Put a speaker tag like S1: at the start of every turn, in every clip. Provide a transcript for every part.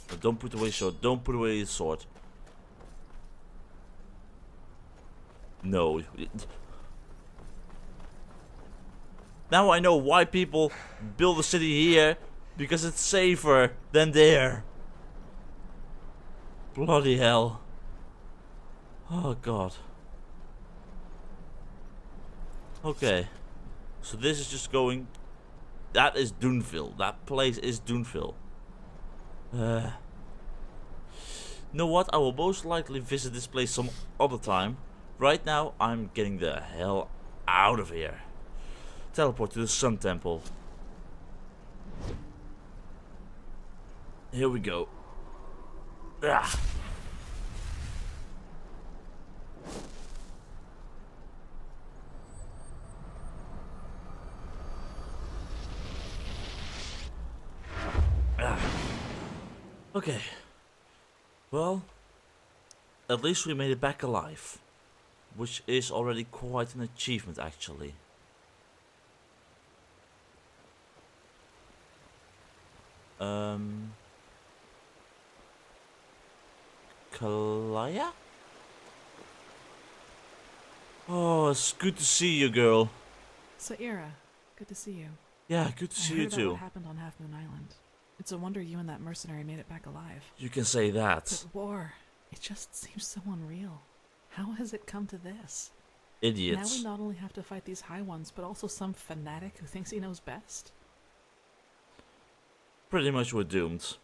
S1: No, don't put away sword. Don't put away the sword. No. Now I know why people build a city here. Because it's safer than there. Bloody hell. Oh god. Okay. So this is just going... That is Doonville. That place is Doonville. You know what? I will most likely visit this place some other time. Right now, I'm getting the hell out of here. Teleport to the Sun Temple. Here we go. Ah. Okay. Well, at least we made it back alive. Which is already quite an achievement, actually. Kalaya? Oh, it's good to see you, girl.
S2: Saira, good to see you.
S1: Yeah, good to see you
S2: I heard about
S1: too.
S2: what happened on Half Moon Island. It's a wonder you and that mercenary made it back alive.
S1: You can say that.
S2: But war, it just seems so unreal. How has it come to this?
S1: Idiots.
S2: Now we not only have to fight these high ones, but also some fanatic who thinks he knows best.
S1: Pretty much we're doomed.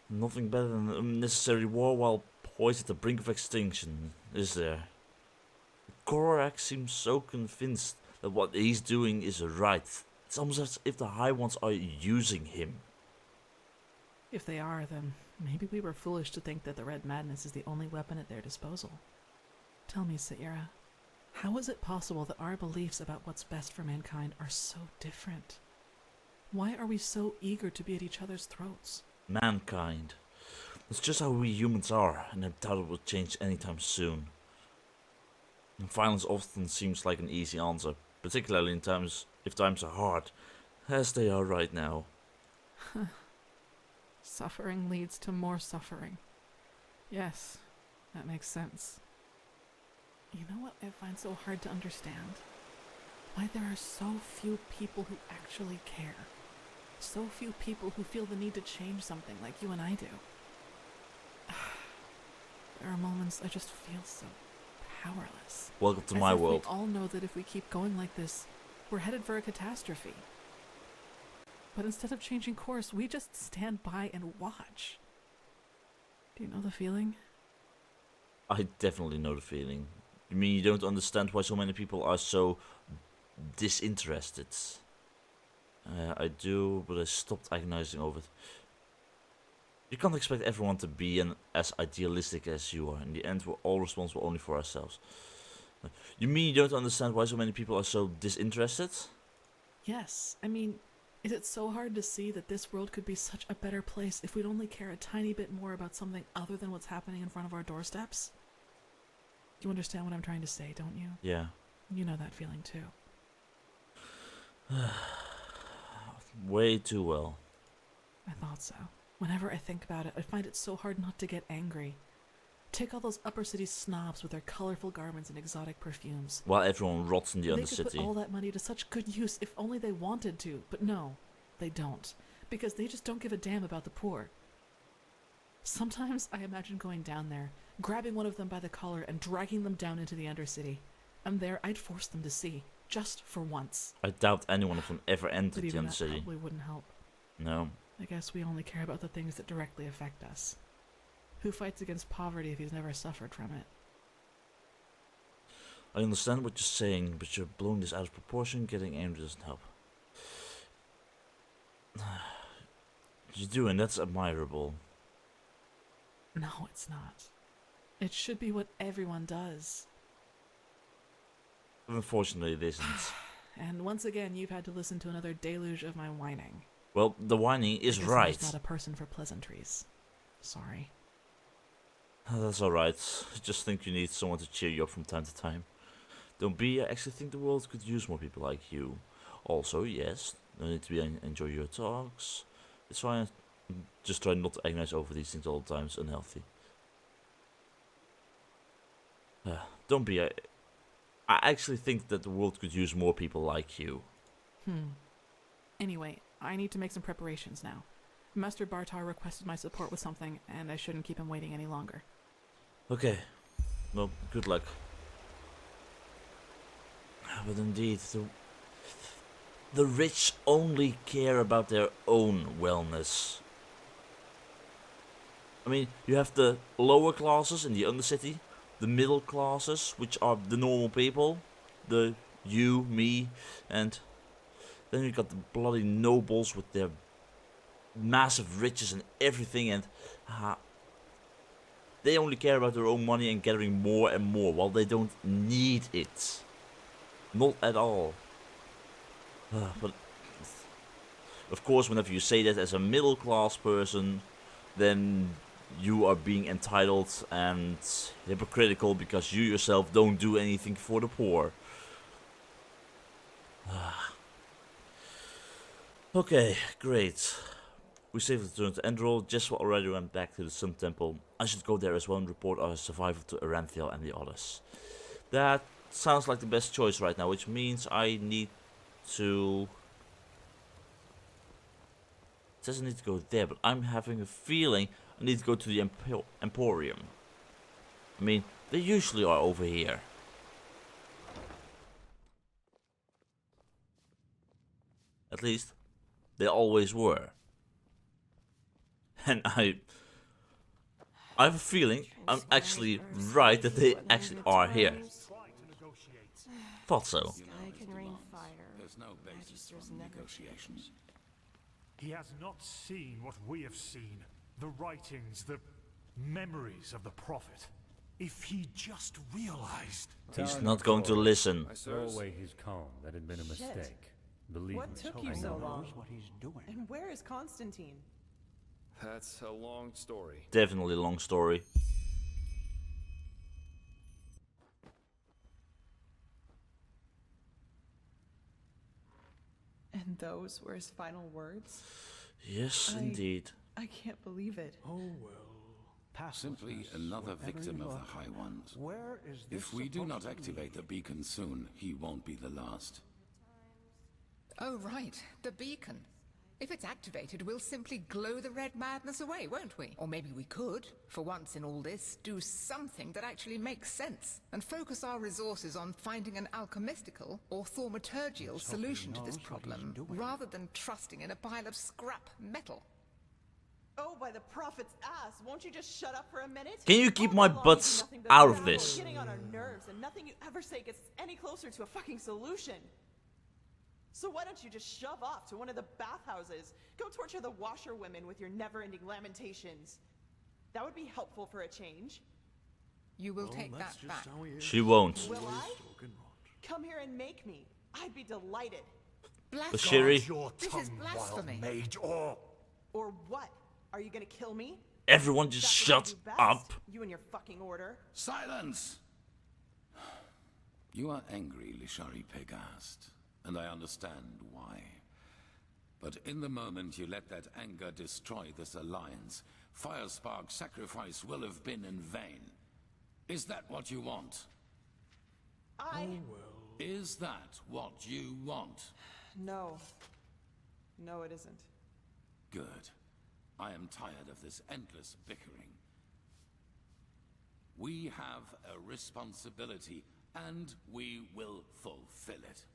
S1: Nothing better than unnecessary war while poised at the brink of extinction, is there? Coarek seems so convinced that what he's doing is right. It's almost as if the High Ones are using him.
S2: If they are, then maybe we were foolish to think that the Red Madness is the only weapon at their disposal. Tell me, Saira, how is it possible that our beliefs about what's best for mankind are so different? Why are we so eager to be at each other's throats?
S1: Mankind. That's just how we humans are, and I doubt it will change anytime soon. And violence often seems like an easy answer, particularly in times if times are hard, as they are right now.
S2: Suffering leads to more suffering. Yes, that makes sense. You know what I find so hard to understand? Why there are so few people who actually care. So few people who feel the need to change something like you and I do. There are moments I just feel so powerless.
S1: Welcome to
S2: As
S1: my
S2: if
S1: world.
S2: We all know that if we keep going like this, we're headed for a catastrophe. But instead of changing course, we just stand by and watch. Do you know the feeling?
S1: I definitely know the feeling. You mean you don't understand why so many people are so disinterested? I do, but I stopped agonizing over it. You can't expect everyone to be as idealistic as you are. In the end, we're all responsible only for ourselves. You mean you don't understand why so many people are so disinterested?
S2: Yes. I mean, is it so hard to see that this world could be such a better place if we'd only care a tiny bit more about something other than what's happening in front of our doorsteps? You understand what I'm trying to say, don't you?
S1: Yeah.
S2: You know that feeling too.
S1: Way too well.
S2: I thought so. Whenever I think about it, I find it so hard not to get angry. Take all those upper city snobs with their colorful garments and exotic perfumes.
S1: While everyone rots in the
S2: They could
S1: undercity.
S2: put all that money to such good use if only they wanted to, but no, they don't. Because they just don't give a damn about the poor. Sometimes I imagine going down there, grabbing one of them by the collar and dragging them down into the undercity. And there I'd force them to see, just for once.
S1: I doubt any one of them ever
S2: But
S1: entered the
S2: even that
S1: undercity.
S2: probably wouldn't help.
S1: No.
S2: I guess we only care about the things that directly affect us. Who fights against poverty if he's never suffered from it?
S1: I understand what you're saying, but you're blowing this out of proportion. Getting angry doesn't help. You do, and that's admirable.
S2: No, it's not. It should be what everyone does.
S1: But unfortunately, it isn't.
S2: And once again, you've had to listen to another deluge of my whining.
S1: Well, the whining is
S2: I guess
S1: right.
S2: I'm just not a person for pleasantries. Sorry.
S1: That's alright. I just think you need someone to cheer you up from time to time. Don't be, I actually think the world could use more people like you. Also, yes, no need to be enjoy your talks. It's fine Just try not to agonize over these things all the time. It's unhealthy. Don't be. I actually think that the world could use more people like you.
S2: Anyway, I need to make some preparations now. Master Bartar requested my support with something, and I shouldn't keep him waiting any longer.
S1: Okay. Well, good luck. But indeed, the rich only care about their own wellness. I mean, you have the lower classes in the Undercity, the middle classes, which are the normal people, you, me, and then you got the bloody nobles with their massive riches and everything, and they only care about their own money and gathering more and more, while they don't need it. Not at all. But of course, whenever you say that as a middle class person, then you are being entitled and hypocritical because you yourself don't do anything for the poor. Okay, great. We saved the turn to Enderal. Jesua already went back to the Sun Temple. I should go there as well and report our survival to Aranthiel and the others. That sounds like the best choice right now, which means I need to... It doesn't need to go there, but I'm having a feeling I need to go to the Emporium. I mean, they usually are over here. At least, they always were. And I have a feeling I'm actually right that they actually are here. Thought so.
S3: There's no basis for negotiations.
S4: He has not seen what we have seen. The writings, the memories of the prophet. If he just realized...
S1: He's not going to listen.
S5: Throw away his calm. That had been a mistake. Believe
S6: What
S5: me.
S6: took you so long?
S4: what he's doing.
S6: And where is Constantine?
S3: That's a long story.
S1: Definitely a long story.
S6: And those were his final words?
S1: Yes, indeed.
S6: I can't believe it.
S4: Oh well.
S3: Simply another victim of the High Ones.
S4: Where is this
S3: If we do
S4: supposed
S3: not
S4: to
S3: activate the beacon soon, he won't be the last.
S7: Oh, right. The beacon. If it's activated, we'll simply glow the red madness away, won't we? Or maybe we could, for once in all this, do something that actually makes sense and focus our resources on finding an alchemistical or thaumaturgical solution to this problem, rather than trusting in a pile of scrap metal.
S6: Oh, by the prophet's ass! Won't you just shut up for a minute?
S1: Can you keep
S6: All
S1: my
S6: day long,
S1: butts
S6: you do nothing but
S1: out of
S6: babble,
S1: this?
S6: Getting on our nerves, and nothing you ever say gets any closer to a fucking solution. So why don't you just shove off to one of the bathhouses? Go torture the washerwomen with your never-ending lamentations. That would be helpful for a change.
S7: You will take that back.
S1: She won't.
S6: Will I? Come here and make me. I'd be delighted.
S1: The Sherry.
S4: Your
S7: This is
S4: tongue,
S7: blasphemy.
S4: wild mage, or...
S6: Or what? Are you gonna kill me?
S1: Everyone just
S6: That's what
S1: shut
S6: you do best,
S1: up.
S6: You and your fucking order.
S3: Silence! You are angry, Lishari Pegast, and I understand why. But in the moment you let that anger destroy this alliance, Firespark's sacrifice will have been in vain. Is that what you want? Is that what you want?
S6: No. No, it isn't.
S3: Good. I am tired of this endless bickering. We have a responsibility, and we will fulfill it.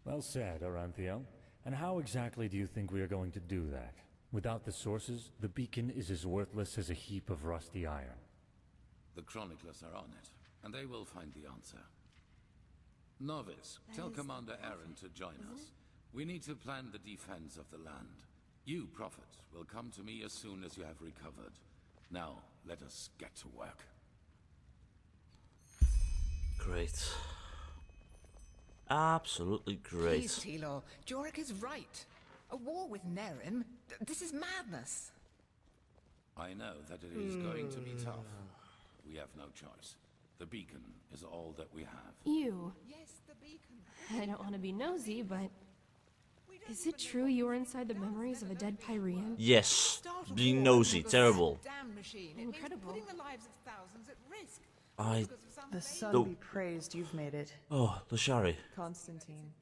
S5: Well said, Aranthiel. And how exactly do you think we are going to do that? Without the sources, the beacon is as worthless as a heap of rusty iron.
S3: The chroniclers are on it, and they will find the answer. Novice, tell Commander Aaron to join us. We need to plan the defense of the land. You, Prophet, will come to me as soon as you have recovered. Now, let us get to work.
S1: Great. Absolutely great.
S7: Please, Tilo, Coarek is right. A war with Nerim? This is madness.
S3: I know that it is going to be tough. We have no choice. The beacon is all that we have.
S8: You.
S7: Yes, the beacon.
S8: I don't want to be nosy, but Is it true you were inside the memories of a dead Pyrean?
S1: Yes. Being nosy, terrible.
S7: Damn machine. It means
S8: Incredible.
S7: putting the lives of thousands at risk.
S1: I...
S7: Because of some
S6: The
S7: vague-
S6: sun
S1: No.
S6: be praised, you've made it.
S1: Oh, Lashari.
S6: Constantine.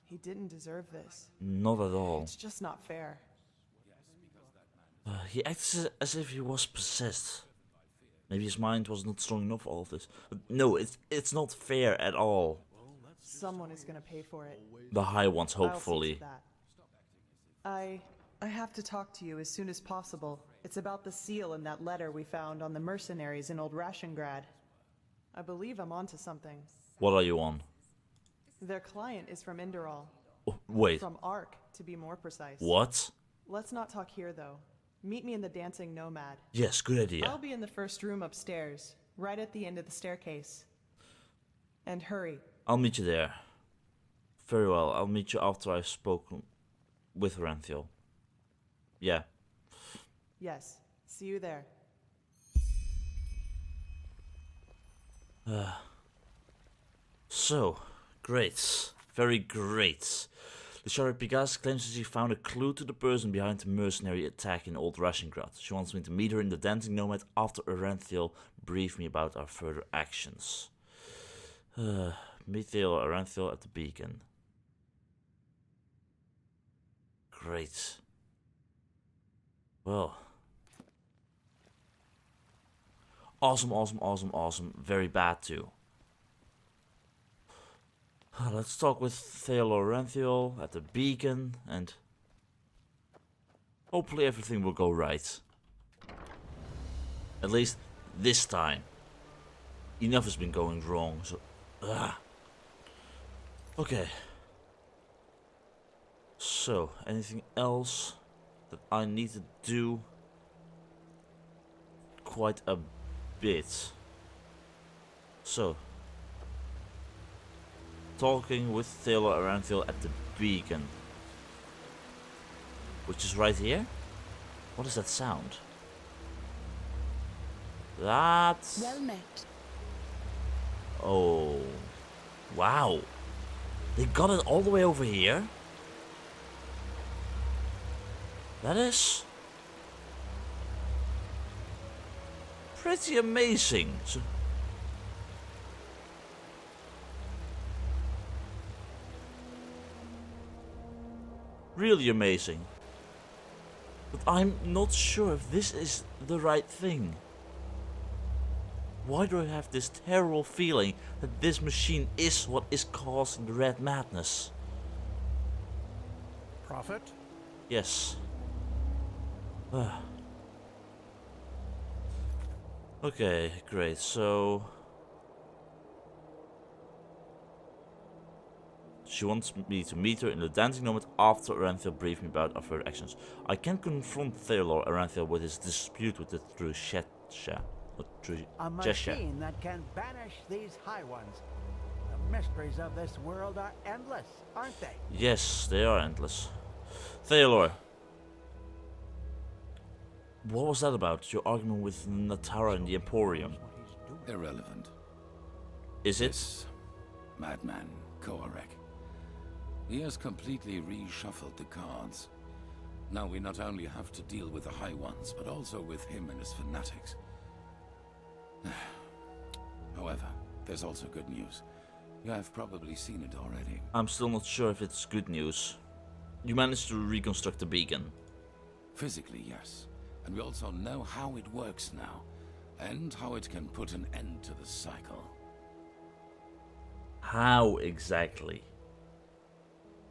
S6: He didn't deserve this.
S1: Not at all.
S6: It's just not fair.
S1: He acts as if he was possessed. Maybe his mind was not strong enough for all of this. But no, it's not fair at all.
S6: Someone is gonna pay for it.
S1: The high ones,
S6: I'll see to
S1: hopefully.
S6: that. I have to talk to you as soon as possible. It's about the seal in that letter we found on the mercenaries in Old Rashengrad. I believe I'm onto something.
S1: What are you on?
S6: Their client is from Enderal.
S1: Oh, wait.
S6: From Ark, to be more precise.
S1: What?
S6: Let's not talk here, though. Meet me in the Dancing Nomad.
S1: Yes, good idea.
S6: I'll be in the first room upstairs, right at the end of the staircase. And hurry.
S1: I'll meet you there. Very well, I'll meet you after I've spoken with Ranthiel. Yeah.
S6: Yes, see you there.
S1: So, great. Very great. The Sheriff Pigas claims that she found a clue to the person behind the mercenary attack in Old Rashengrad. She wants me to meet her in the Dancing Nomad after Aranthiel briefed me about our further actions. Meet Theo Aranthiel at the beacon. Great. Well. Awesome, awesome, awesome, awesome. Very bad too. Let's talk with Theodore Ranthiel at the beacon and hopefully everything will go right. At least this time. Enough has been going wrong, so... Okay. So, anything else that I need to do? Quite a bit. So... talking with Taylor Aranthiel at the beacon. Which is right here? What is that sound? That's...
S9: Well met.
S1: Oh. Wow. They got it all the way over here? That is... pretty amazing. So really amazing. But I'm not sure if this is the right thing. Why do I have this terrible feeling that this machine is what is causing the red madness?
S4: Prophet?
S1: Yes. Okay, great. So... she wants me to meet her in the Dancing Nomad after Aranthiel briefed me about our further actions. I can confront Theodore Aranthiel with his dispute with the Truchesha.
S10: A machine that can banish these high ones. The mysteries of this world are endless, aren't they?
S1: Yes, they are endless. Theodore. What was that about? Your argument with Natara in the Emporium?
S3: Irrelevant.
S1: Is it?
S3: This madman, Coarek. He has completely reshuffled the cards. Now we not only have to deal with the High Ones, but also with him and his fanatics. However, there's also good news. You have probably seen it already.
S1: I'm still not sure if it's good news. You managed to reconstruct the beacon.
S3: Physically, yes. And we also know how it works now, and how it can put an end to the cycle.
S1: How exactly?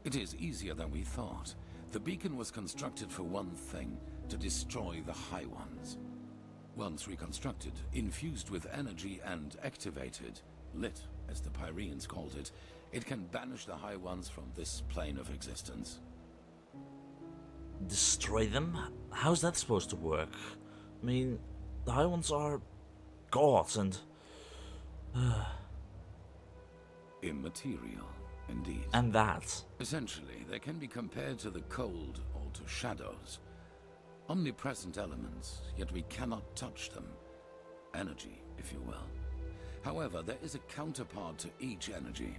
S3: It is easier than we thought. The beacon was constructed for one thing, to destroy the High Ones. Once reconstructed, infused with energy and activated, lit, as the Pyreans called it, it can banish the High Ones from this plane of existence.
S1: Destroy them? How's that supposed to work? I mean, the High Ones are gods and...
S3: Immaterial, indeed.
S1: and that.
S3: Essentially, they can be compared to the cold or to shadows. Omnipresent elements, yet we cannot touch them. Energy, if you will. However, there is a counterpart to each energy.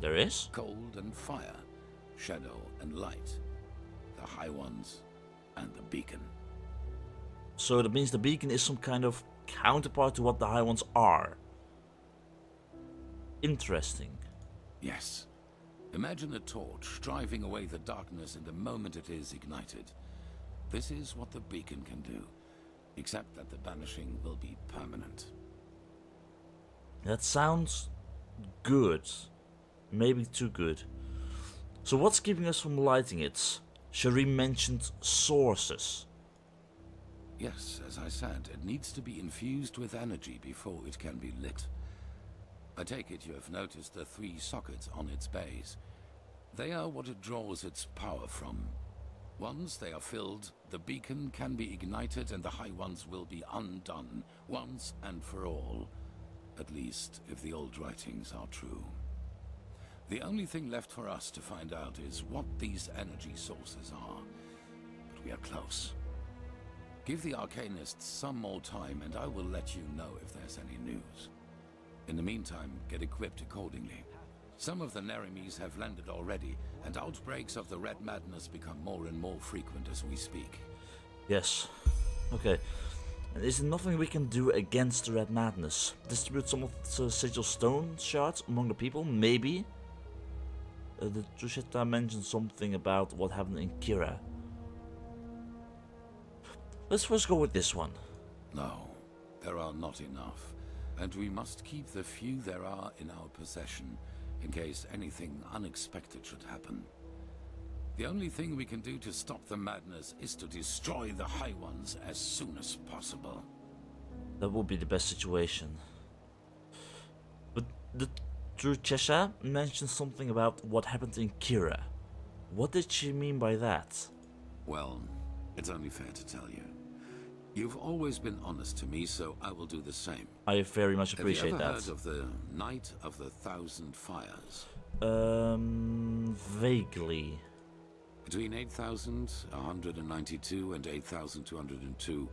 S1: There is?
S3: Cold and fire. shadow, and light. The High Ones and the beacon.
S1: So that means the beacon is some kind of counterpart to what the High Ones are. Interesting.
S3: Yes. Imagine a torch driving away the darkness in the moment it is ignited. This is what the beacon can do, except that the banishing will be permanent.
S1: That sounds good. Maybe too good. So what's keeping us from lighting it? Cherie mentioned sources.
S3: Yes, as I said, it needs to be infused with energy before it can be lit. I take it you have noticed the 3 sockets on its base. They are what it draws its power from. Once they are filled, the beacon can be ignited and the High Ones will be undone, once and for all. At least, if the old writings are true. The only thing left for us to find out is what these energy sources are. But we are close. Give the Arcanists some more time and I will let you know if there's any news. In the meantime, get equipped accordingly. Some of the Neremes have landed already, and outbreaks of the Red Madness become more and more frequent as we speak.
S1: Yes. Okay. And is there nothing we can do against the Red Madness? Distribute some of the sigil stone shards among the people? Maybe? The Trushetta mentioned something about what happened in Kira. Let's first go with this one.
S3: No, there are not enough. And we must keep the few there are in our possession, in case anything unexpected should happen. The only thing we can do to stop the madness is to destroy the High Ones as soon as possible.
S1: That would be the best situation. But the Truchesha mentioned something about what happened in Kira. What did she mean by that?
S3: Well, it's only fair to tell you. You've always been honest to me, so I will do the same.
S1: I very much appreciate
S3: Have you ever
S1: that.
S3: heard of the Night of the Thousand Fires?
S1: Vaguely.
S3: Between 8,192 and 8,202,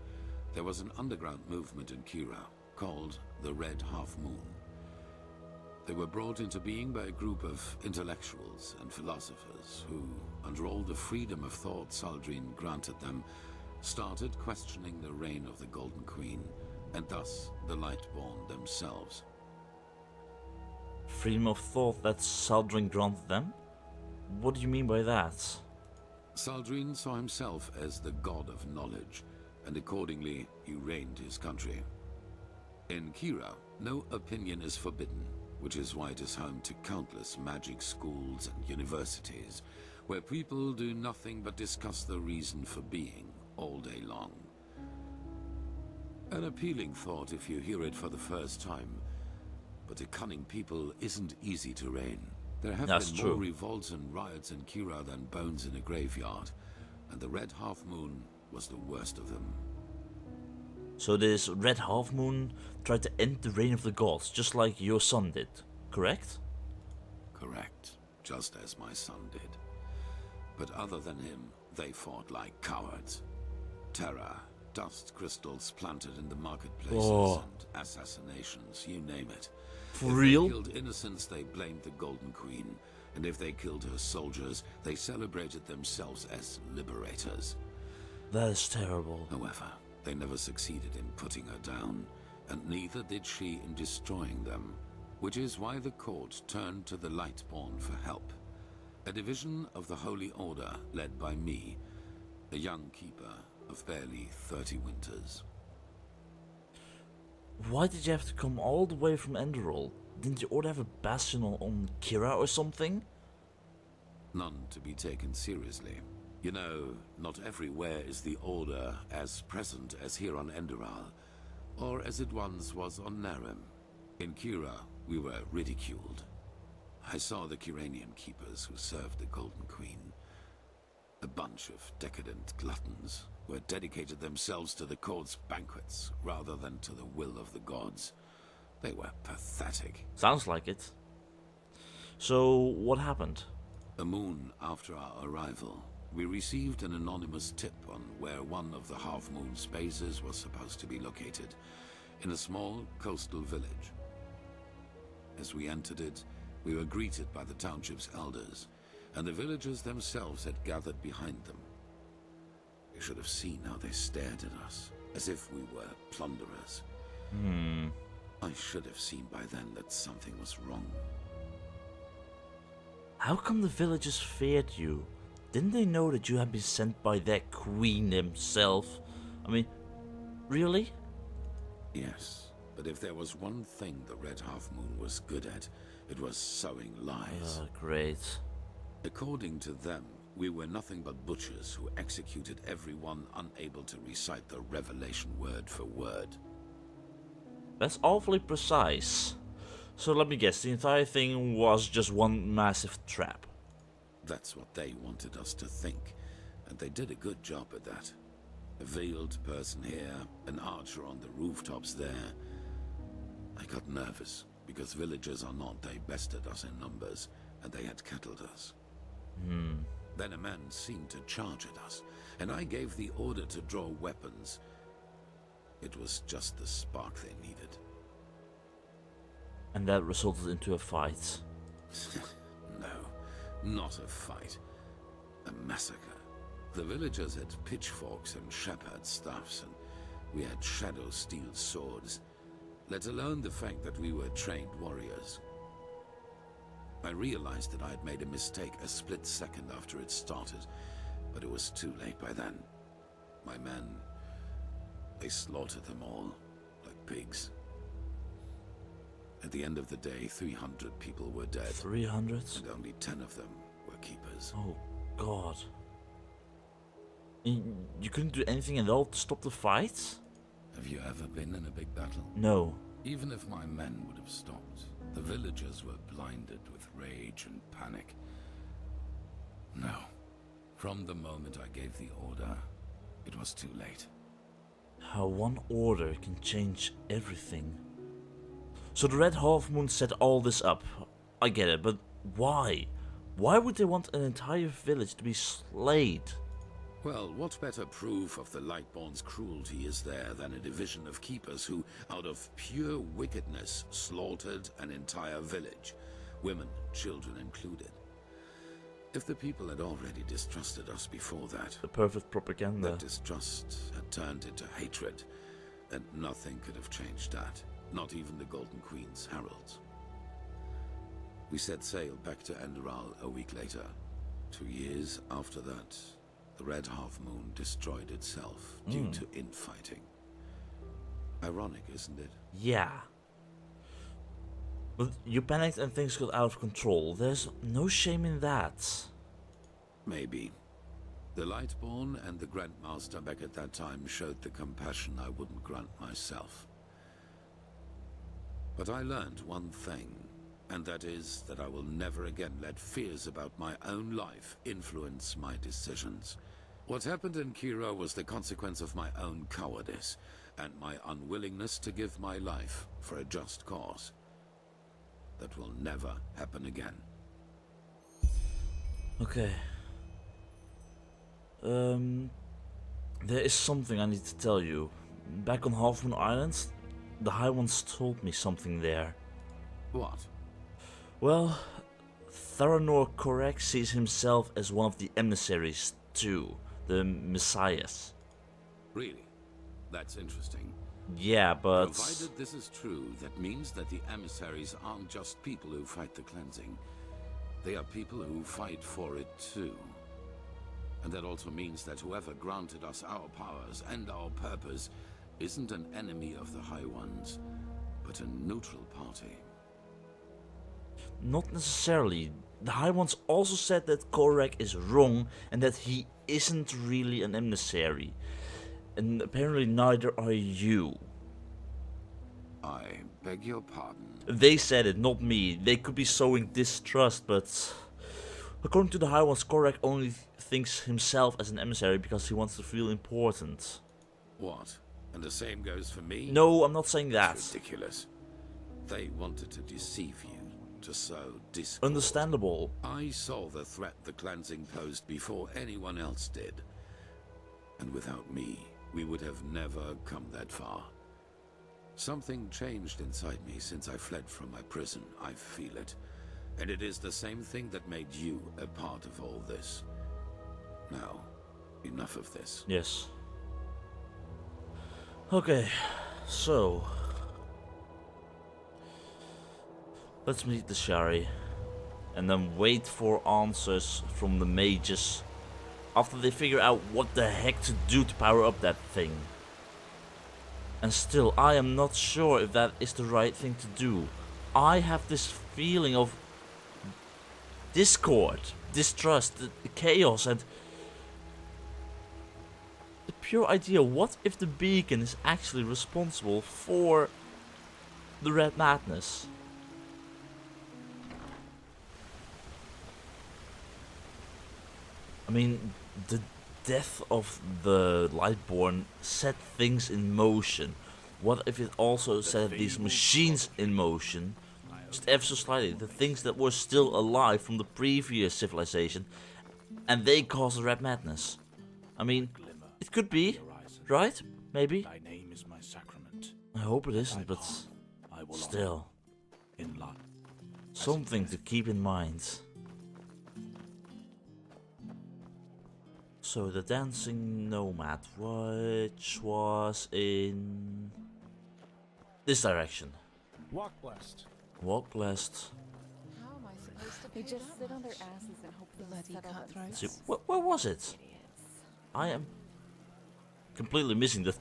S3: there was an underground movement in Kira called the Red Half Moon. They were brought into being by a group of intellectuals and philosophers who, under all the freedom of thought Saldrine granted them, started questioning the reign of the Golden Queen, and thus the Lightborn themselves.
S1: Freedom of thought that Saldrine granted them? What do you mean by that?
S3: Saldrine saw himself as the god of knowledge, and accordingly he reigned his country. In Kira, no opinion is forbidden, which is why it is home to countless magic schools and universities, where people do nothing but discuss the reason for being all day long. An appealing thought if you hear it for the first time, but a cunning people isn't easy to reign. There have been more revolts and riots in Kira than bones in a graveyard, and the Red Half Moon was the worst of them.
S1: So this Red Half Moon tried to end the reign of the gods, just like your son did, correct?
S3: Correct, just as my son did. But other than him, they fought like cowards. Terror, dust crystals planted in the marketplaces, and assassinations, you name it.
S1: For real?
S3: If they killed innocents, they blamed the Golden Queen. And if they killed her soldiers, they celebrated themselves as liberators.
S1: That is terrible.
S3: However, they never succeeded in putting her down, and neither did she in destroying them, which is why the court turned to the Lightborn for help. A division of the Holy Order led by me, a young keeper of barely 30 winters.
S1: Why did you have to come all the way from Enderal? Didn't the Order have a bastion on Kira or something?
S3: None to be taken seriously. You know, not everywhere is the Order as present as here on Enderal, or as it once was on Narem. In Kira, we were ridiculed. I saw the Kiranian keepers who served the Golden Queen. A bunch of decadent gluttons who had dedicated themselves to the court's banquets rather than to the will of the gods. They were pathetic.
S1: Sounds like it. So, what happened?
S3: A moon after our arrival, we received an anonymous tip on where one of the Half Moon's bases was supposed to be located, in a small coastal village. As we entered it, we were greeted by the township's elders, and the villagers themselves had gathered behind them. You should have seen how they stared at us, as if we were plunderers. I should have seen by then that something was wrong.
S1: How come the villagers feared you? Didn't they know that you had been sent by their queen himself? I mean, really?
S3: Yes, but if there was one thing the Red Half Moon was good at, it was sowing lies.
S1: Great.
S3: According to them, we were nothing but butchers who executed everyone unable to recite the revelation word for word.
S1: That's awfully precise. So let me guess, the entire thing was just one massive trap.
S3: That's what they wanted us to think, and they did a good job at that. A veiled person here, an archer on the rooftops there. I got nervous, because villagers or not, they bested us in numbers, and they had kettled us. Then a man seemed to charge at us, and I gave the order to draw weapons. It was just the spark they needed.
S1: And that resulted into a fight.
S3: No, not a fight. A massacre. The villagers had pitchforks and shepherd staffs, and we had shadow steel swords, let alone the fact that we were trained warriors. I realized that I had made a mistake a split second after it started, but it was too late by then. My men, they slaughtered them all, like pigs. At the end of the day, 300 people were dead.
S1: 300?
S3: And only 10 of them were keepers.
S1: Oh, God. You couldn't do anything at all to stop the fight?
S3: Have you ever been in a big battle?
S1: No.
S3: Even if my men would have stopped, the villagers were blinded with rage and panic. No. From the moment I gave the order, it was too late.
S1: How one order can change everything. So the Red Half Moon set all this up. I get it, but why? Why would they want an entire village to be slayed?
S3: Well, what better proof of the Lightborn's cruelty is there than a division of keepers who, out of pure wickedness, slaughtered an entire village, women, children included. If the people had already distrusted us before that,
S1: The perfect propaganda.
S3: that distrust had turned into hatred, and nothing could have changed that, not even the Golden Queen's heralds. We set sail back to Enderal a week later. 2 years after that, the Red Half Moon destroyed itself due to infighting. Ironic, isn't it?
S1: Yeah. But you panicked and things got out of control. There's no shame in that.
S3: Maybe. The Lightborn and the Grandmaster back at that time showed the compassion I wouldn't grant myself. But I learned one thing, and that is that I will never again let fears about my own life influence my decisions. What happened in Kira was the consequence of my own cowardice, and my unwillingness to give my life for a just cause. That will never happen again.
S1: Okay. There is something I need to tell you. Back on Half Moon Island, the High Ones told me something there.
S3: What?
S1: Well, Coarek sees himself as one of the emissaries too, the messiahs.
S3: Really? That's interesting.
S1: Yeah, but...
S3: Provided this is true, that means that the emissaries aren't just people who fight the cleansing. They are people who fight for it too. And that also means that whoever granted us our powers and our purpose isn't an enemy of the High Ones, but a neutral party.
S1: Not necessarily. The High Ones also said that Coarek is wrong and that he isn't really an emissary. And apparently neither are you.
S3: I beg your pardon.
S1: They said it, not me. They could be sowing distrust, but... According to the High Ones, Coarek only thinks himself as an emissary because he wants to feel important.
S3: What? And the same goes for me?
S1: No, I'm not saying that.
S3: That's ridiculous. They wanted to deceive you, to sow discord.
S1: Understandable.
S3: I saw the threat the cleansing posed before anyone else did. And without me, we would have never come that far. Something changed inside me since I fled from my prison. I feel it. And it is the same thing that made you a part of all this. Now, enough of this.
S1: Yes. Okay, so let's meet the Shari and then wait for answers from the mages after they figure out what the heck to do to power up that thing. And still, I am not sure if that is the right thing to do. I have this feeling of discord, distrust, the chaos, and the pure idea, what if the beacon is actually responsible for the red madness? I mean, the death of the Lightborn set things in motion. What if it also set these machines in motion? Just ever so slightly, the things that were still alive from the previous civilization, and they caused the red madness. I mean, it could be, right? Maybe.
S9: Thy name is my sacrament.
S1: I hope it isn't, but still, something to keep in mind. So the dancing nomad, which was in this direction.
S9: Walk blessed.
S1: Walk blessed.
S11: How am I supposed to? They just sit on their asses and hope the bloody cutthroats.
S1: See, where was it? I am completely missing the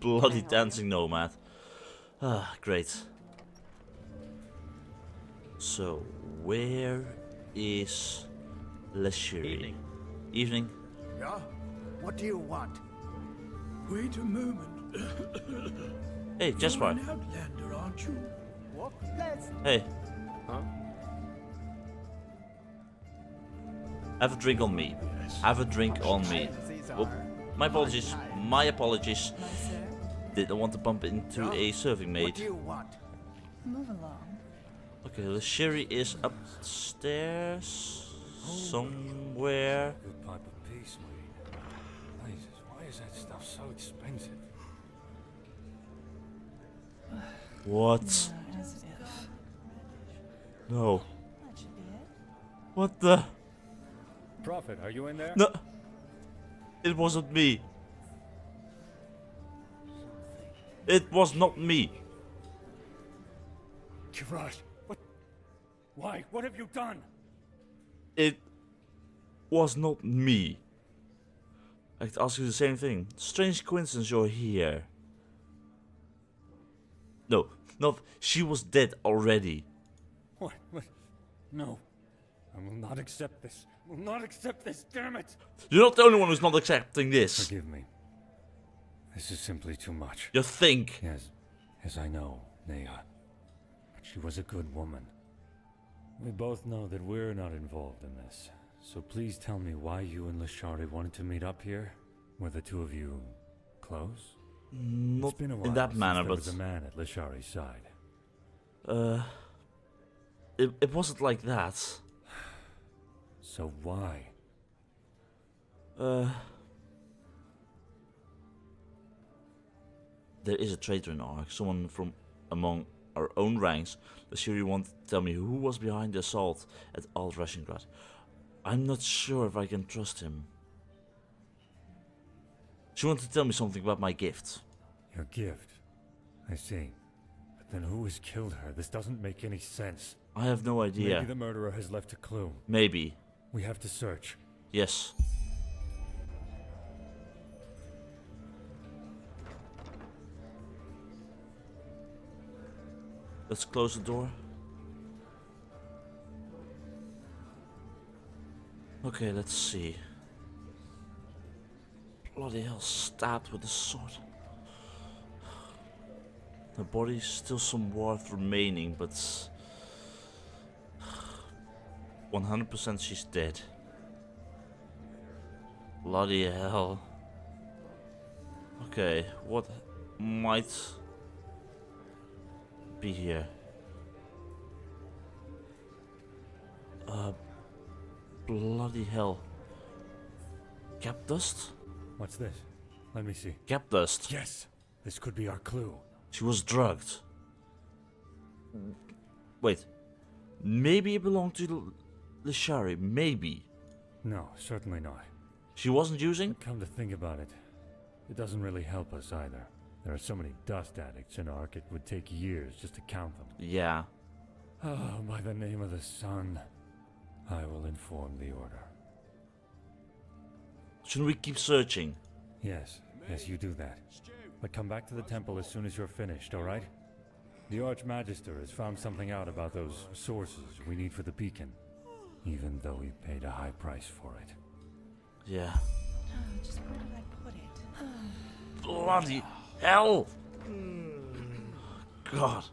S1: bloody dancing nomad. Ah, great. So, where is Leshiri? Evening.
S10: Yeah? What do you want?
S9: Wait a moment.
S1: Hey, Jasper.
S9: You're an outlander, aren't you?
S10: What? Let's...
S1: Hey.
S9: Huh?
S1: Have a drink on me. Have a drink on me. Oh, my apologies. My apologies. Didn't want to bump into a serving maid.
S10: What do you want?
S11: Move along.
S1: Okay, the Sherry is upstairs somewhere.
S5: Good pipe of peace, mate. Jesus, why is that stuff so expensive?
S1: What?
S11: As if.
S1: No.
S11: That should be it.
S1: What the?
S5: Prophet, are you in there?
S1: No. It wasn't me. It was not me.
S5: Gerard, what? Why? What have you done?
S1: It was not me. I could ask you the same thing. Strange coincidence you're here. No, not. She was dead already.
S5: What? No. I will not accept this. I will not accept this, damn it!
S1: You're not the only one who's not accepting this.
S5: Forgive me. This is simply too much.
S1: You think?
S5: Yes, I know, Nea. But she was a good woman. We both know that we're not involved in this. So please tell me why you and Lashari wanted to meet up here? Were the two of you close?
S1: Not
S5: It's been a while
S1: in that
S5: since
S1: manner,
S5: there
S1: but
S5: was a man at Lashari's side.
S1: it wasn't like that.
S5: So why?
S1: There is a traitor in Ark, someone from among our own ranks. The Shiri wanted to tell me who was behind the assault at Alt-Rashingrad. I'm not sure if I can trust him. She wanted to tell me something about my gift.
S5: Your gift? I see. But then who has killed her? This doesn't make any sense.
S1: I have no idea.
S5: Maybe the murderer has left a clue.
S1: Maybe.
S5: We have to search.
S1: Yes. Let's close the door. Okay, let's see. Bloody hell, stabbed with a sword. Her body's still some warmth remaining, but 100% she's dead. Bloody hell. Okay, what might be here? Bloody hell. Gap dust?
S5: What's this? Let me see.
S1: Gap dust.
S5: Yes! This could be our clue.
S1: She was drugged. Wait. Maybe it belonged to Lashari. Maybe.
S5: No, certainly not.
S1: She wasn't using?
S5: Come to think about it, it doesn't really help us either. There are so many dust addicts in Ark, it would take years just to count them.
S1: Yeah.
S5: Oh, by the name of the sun, I will inform the Order.
S1: Shouldn't we keep searching?
S5: Yes, you do that. But come back to the temple as soon as you're finished, alright? The Archmagister has found something out about those sources we need for the beacon, even though we paid a high price for it.
S1: Yeah.
S11: Just where did I put it?
S1: Bloody hell! God.